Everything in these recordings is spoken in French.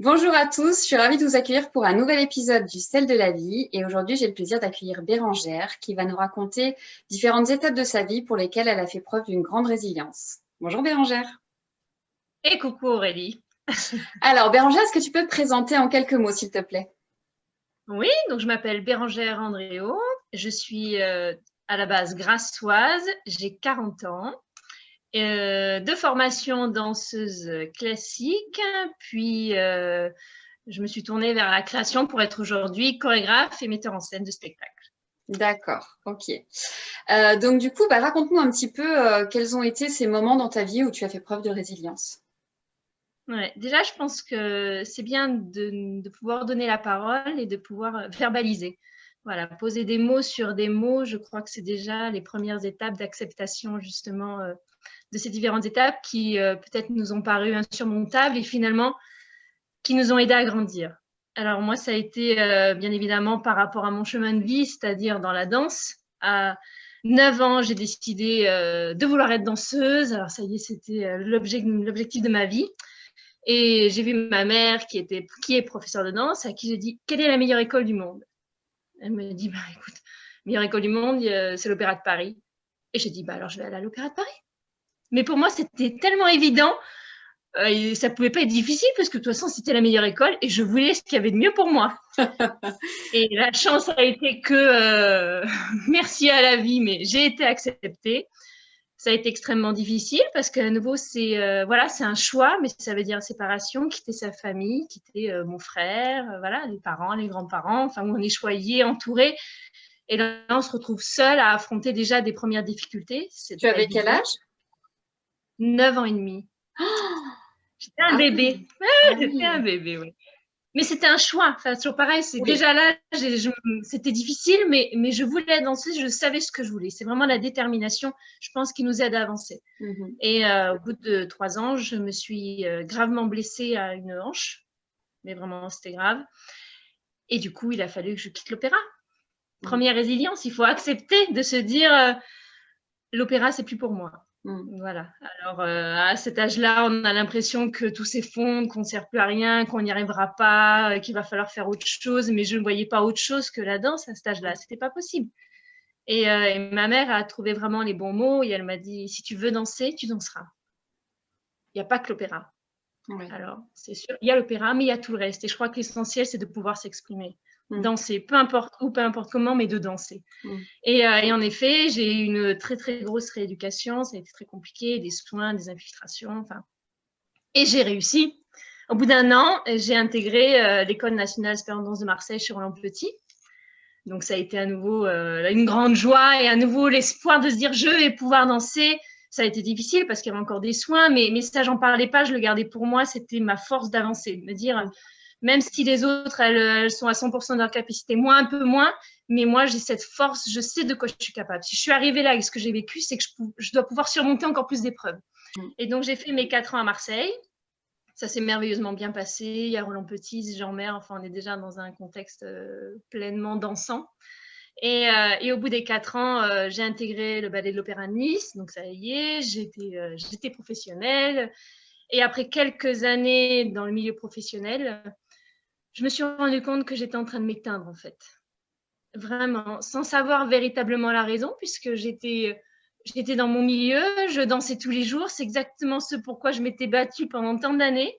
Bonjour à tous, je suis ravie de vous accueillir pour un nouvel épisode du Sel de la vie et aujourd'hui j'ai le plaisir d'accueillir Bérangère qui va nous raconter différentes étapes de sa vie pour lesquelles elle a fait preuve d'une grande résilience. Bonjour Bérangère. Et coucou Aurélie. Alors Bérangère, est-ce que tu peux te présenter en quelques mots s'il te plaît? Oui, donc je m'appelle Bérangère Andréot, je suis à la base grassoise, j'ai 40 ans, de formation danseuse classique, puis je me suis tournée vers la création pour être aujourd'hui chorégraphe et metteur en scène de spectacle. D'accord, ok. Donc du coup, raconte-nous un petit peu quels ont été ces moments dans ta vie où tu as fait preuve de résilience. Ouais, déjà, je pense que c'est bien de pouvoir donner la parole et de pouvoir verbaliser. Voilà, poser des mots sur des mots, je crois que c'est déjà les premières étapes d'acceptation justement de ces différentes étapes qui peut-être nous ont paru insurmontables et finalement qui nous ont aidés à grandir. Alors moi, ça a été bien évidemment par rapport à mon chemin de vie, c'est-à-dire dans la danse. À 9 ans, j'ai décidé de vouloir être danseuse. Alors ça y est, c'était l'objectif de ma vie. Et j'ai vu ma mère qui est professeure de danse, à qui j'ai dit quelle est la meilleure école du monde. Elle me dit écoute, meilleure école du monde, c'est l'Opéra de Paris. Et j'ai dit alors je vais aller à l'Opéra de Paris. Mais pour moi c'était tellement évident, et ça pouvait pas être difficile parce que de toute façon c'était la meilleure école et je voulais ce qu'il y avait de mieux pour moi. Et la chance a été que merci à la vie, mais j'ai été acceptée. Ça a été extrêmement difficile parce qu'à nouveau, c'est un choix, mais ça veut dire séparation, quitter sa famille, quitter mon frère, voilà, les parents, les grands-parents, enfin, où on est choyé, entouré. Et là, on se retrouve seul à affronter déjà des premières difficultés. Tu C'était avais quel évident. âge? 9 ans et demi. J'étais un Ah bébé. oui, Ouais, ah j'étais un oui. bébé, oui. Mais c'était un choix. Enfin, toujours pareil. C'est Oui. déjà là, c'était difficile, mais je voulais danser. Je savais ce que je voulais. C'est vraiment la détermination, je pense, qui nous aide à avancer. Mhm. Et au bout de 3 ans, je me suis gravement blessée à une hanche, mais vraiment c'était grave. Et du coup, il a fallu que je quitte l'opéra. Première résilience, il faut accepter de se dire l'opéra, c'est plus pour moi. Voilà. Alors à cet âge-là, on a l'impression que tout s'effondre, qu'on ne sert plus à rien, qu'on n'y arrivera pas, qu'il va falloir faire autre chose. Mais je ne voyais pas autre chose que la danse à cet âge-là. C'était pas possible. Et ma mère a trouvé vraiment les bons mots et elle m'a dit si tu veux danser, tu danseras. Il n'y a pas que l'opéra. Oui. Alors, c'est sûr, il y a l'opéra, mais il y a tout le reste. Et je crois que l'essentiel, c'est de pouvoir s'exprimer. Danser, peu importe où, peu importe comment, mais de danser. Et en effet, j'ai eu une très, très grosse rééducation. Ça a été très compliqué, des soins, des infiltrations. Enfin. Et j'ai réussi. Au bout d'un an, j'ai intégré l'École nationale supérieure de danse de Marseille chez Roland Petit. Donc, ça a été à nouveau une grande joie et à nouveau l'espoir de se dire je vais pouvoir danser. Ça a été difficile parce qu'il y avait encore des soins, mais ça, j'en parlais pas, je le gardais pour moi. C'était ma force d'avancer, de me dire, même si les autres, elles sont à 100% de leur capacité, moi un peu moins, mais moi, j'ai cette force, je sais de quoi je suis capable. Si je suis arrivée là avec ce que j'ai vécu, c'est que je dois pouvoir surmonter encore plus d'épreuves. Et donc, j'ai fait mes 4 ans à Marseille. Ça s'est merveilleusement bien passé. Il y a Roland Petit, Jean Mer, enfin, on est déjà dans un contexte pleinement dansant. Et au bout des 4 ans, j'ai intégré le ballet de l'Opéra de Nice. Donc, ça y est, j'étais professionnelle. Et après quelques années dans le milieu professionnel, je me suis rendu compte que j'étais en train de m'éteindre, en fait. Vraiment, sans savoir véritablement la raison, puisque j'étais dans mon milieu, je dansais tous les jours. C'est exactement ce pourquoi je m'étais battue pendant tant d'années.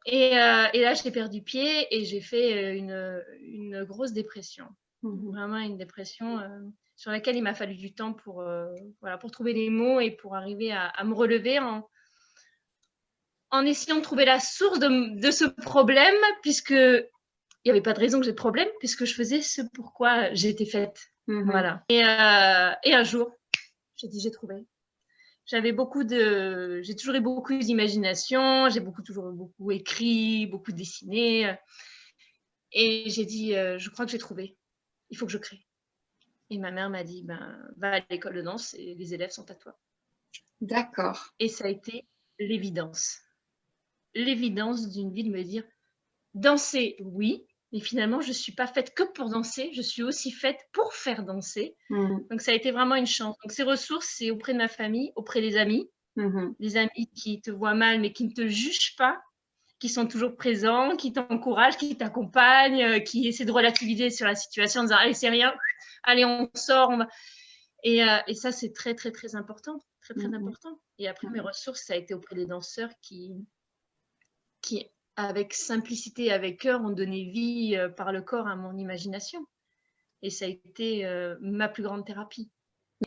Et là, j'ai perdu pied et j'ai fait une grosse dépression. Vraiment une dépression sur laquelle il m'a fallu du temps pour trouver les mots et pour arriver à me relever en essayant de trouver la source de ce problème, puisque il n'y avait pas de raison que j'ai de problème, puisque je faisais ce pourquoi j'ai été faite. Voilà. Et un jour, j'ai dit j'ai trouvé. J'ai toujours eu beaucoup d'imagination, j'ai toujours beaucoup écrit, beaucoup dessiné. Et j'ai dit, je crois que j'ai trouvé. Il faut que je crée. Et ma mère m'a dit, va à l'école de danse et les élèves sont à toi. D'accord. Et ça a été l'évidence. L'évidence d'une vie de me dire, danser, oui, mais finalement, je ne suis pas faite que pour danser, je suis aussi faite pour faire danser. Donc, ça a été vraiment une chance. Donc, ces ressources, c'est auprès de ma famille, auprès des amis qui te voient mal, mais qui ne te jugent pas qui sont toujours présents, qui t'encouragent, qui t'accompagnent, qui essaient de relativiser sur la situation en disant allez, c'est rien, allez, on sort, on va. Et ça, c'est très, très, très important. Très, très important. Et après, mes ressources, ça a été auprès des danseurs qui avec simplicité, avec cœur, ont donné vie par le corps à mon imagination. Et ça a été ma plus grande thérapie.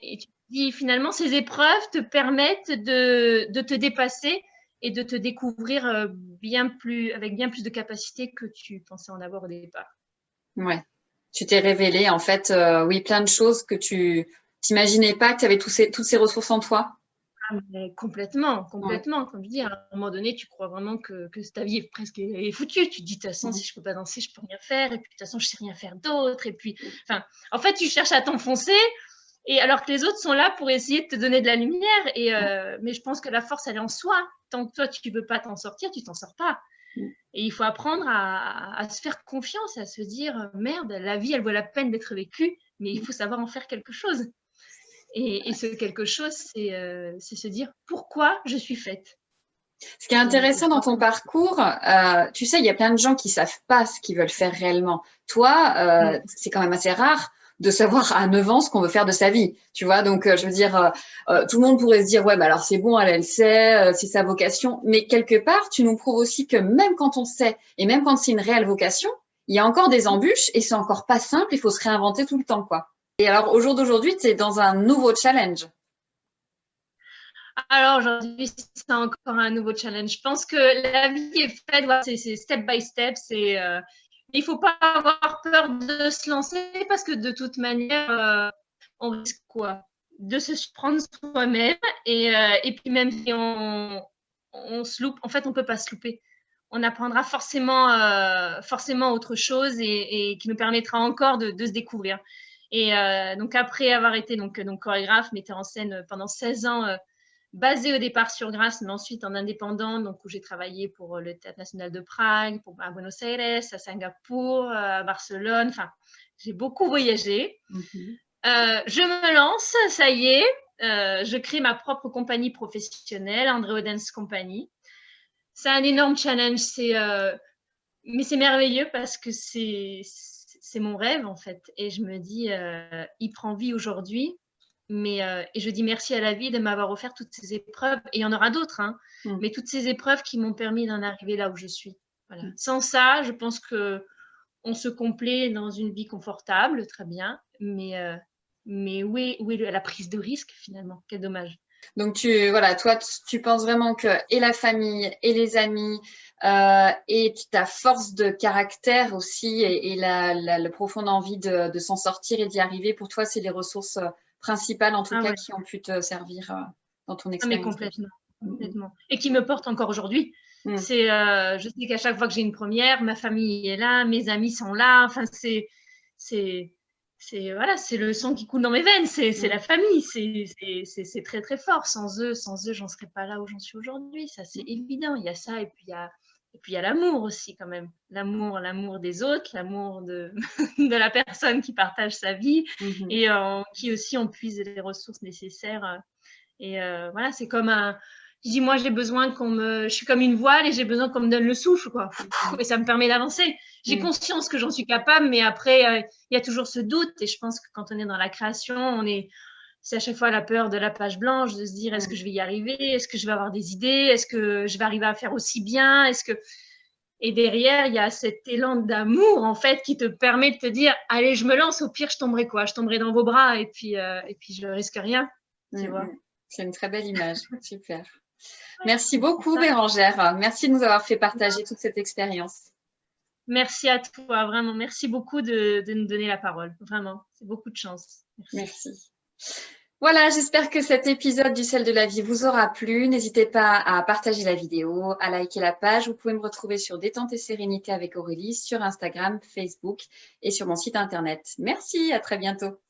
Et tu dis, finalement, ces épreuves te permettent de te dépasser et de te découvrir avec bien plus de capacité que tu pensais en avoir au départ. Ouais. Tu t'es révélé, en fait, oui, plein de choses que tu t'imaginais pas, que tu avais toutes ces ressources en toi. Mais complètement. Comme je dis, à un moment donné, tu crois vraiment que ta vie est presque foutue. Tu te dis, de toute façon, si je peux pas danser, je peux rien faire. Et puis, de toute façon, je sais rien faire d'autre. Et puis, enfin, en fait, tu cherches à t'enfoncer. Et alors que les autres sont là pour essayer de te donner de la lumière. Mais je pense que la force, elle est en soi. Tant que toi, tu ne veux pas t'en sortir, tu t'en sors pas. Et il faut apprendre à se faire confiance, à se dire, merde, la vie, elle vaut la peine d'être vécue, mais il faut savoir en faire quelque chose. Et ce quelque chose, c'est se dire pourquoi je suis faite. Ce qui est intéressant dans ton parcours, tu sais, il y a plein de gens qui ne savent pas ce qu'ils veulent faire réellement. Toi, c'est quand même assez rare de savoir à 9 ans ce qu'on veut faire de sa vie. Tu vois, donc je veux dire, tout le monde pourrait se dire, ouais, bah alors c'est bon, elle sait, c'est sa vocation. Mais quelque part, tu nous prouves aussi que même quand on sait, et même quand c'est une réelle vocation, il y a encore des embûches et c'est encore pas simple, il faut se réinventer tout le temps, quoi. Et alors, au jour d'aujourd'hui, tu es dans un nouveau challenge. Alors aujourd'hui, c'est encore un nouveau challenge. Je pense que la vie est faite, voilà, c'est step by step. Il ne faut pas avoir peur de se lancer parce que de toute manière, on risque quoi? De se surprendre soi-même. Et puis même si on se loupe, en fait, on ne peut pas se louper. On apprendra forcément autre chose et qui nous permettra encore de se découvrir. Et donc après avoir été donc chorégraphe, metteur en scène pendant 16 ans, basée au départ sur Grasse, mais ensuite en indépendant, donc où j'ai travaillé pour le Théâtre National de Prague, à Buenos Aires, à Singapour, à Barcelone. Enfin, j'ai beaucoup voyagé. Je me lance, ça y est. Je crée ma propre compagnie professionnelle, Andreo Dance Company. C'est un énorme challenge, mais c'est merveilleux parce que c'est mon rêve en fait. Et je me dis, il prend vie aujourd'hui. Et je dis merci à la vie de m'avoir offert toutes ces épreuves. Et il y en aura d'autres, hein, mais toutes ces épreuves qui m'ont permis d'en arriver là où je suis. Voilà. Sans ça, je pense qu'on se complaît dans une vie confortable, très bien. Mais où est la prise de risque finalement? Quel dommage. Donc, toi, tu penses vraiment que et la famille et les amis et ta force de caractère aussi et la profonde envie de s'en sortir et d'y arriver, pour toi, c'est les ressources principales, en tout cas, qui ont pu te servir dans ton expérience. Mais complètement. Et qui me portent encore aujourd'hui. Je sais qu'à chaque fois que j'ai une première, ma famille est là, mes amis sont là. Enfin, c'est le sang qui coule dans mes veines, c'est la famille, c'est très très fort. Sans eux, j'en serais pas là où j'en suis aujourd'hui. Ça, c'est évident. Il y a ça et puis il y a l'amour aussi quand même. L'amour des autres, l'amour de la personne qui partage sa vie et qui aussi on puise les ressources nécessaires. Voilà, c'est comme je dis, moi, j'ai besoin je suis comme une voile et j'ai besoin qu'on me donne le souffle, quoi. Et ça me permet d'avancer. J'ai conscience que j'en suis capable, mais après, il y a toujours ce doute. Et je pense que quand on est dans la création, c'est à chaque fois la peur de la page blanche, de se dire, est-ce que je vais y arriver? Est-ce que je vais avoir des idées? Est-ce que je vais arriver à faire aussi bien? Et derrière, il y a cet élan d'amour, en fait, qui te permet de te dire, allez, je me lance, au pire, je tomberai quoi? Je tomberai dans vos bras et puis je risque rien, tu vois. C'est une très belle image. Super. Merci beaucoup, Bérangère. Merci de nous avoir fait partager toute cette expérience. Merci à toi, vraiment. Merci beaucoup de nous donner la parole. Vraiment, c'est beaucoup de chance. Merci. Voilà, j'espère que cet épisode du Sel de la vie vous aura plu. N'hésitez pas à partager la vidéo, à liker la page. Vous pouvez me retrouver sur Détente et Sérénité avec Aurélie sur Instagram, Facebook et sur mon site internet. Merci, à très bientôt.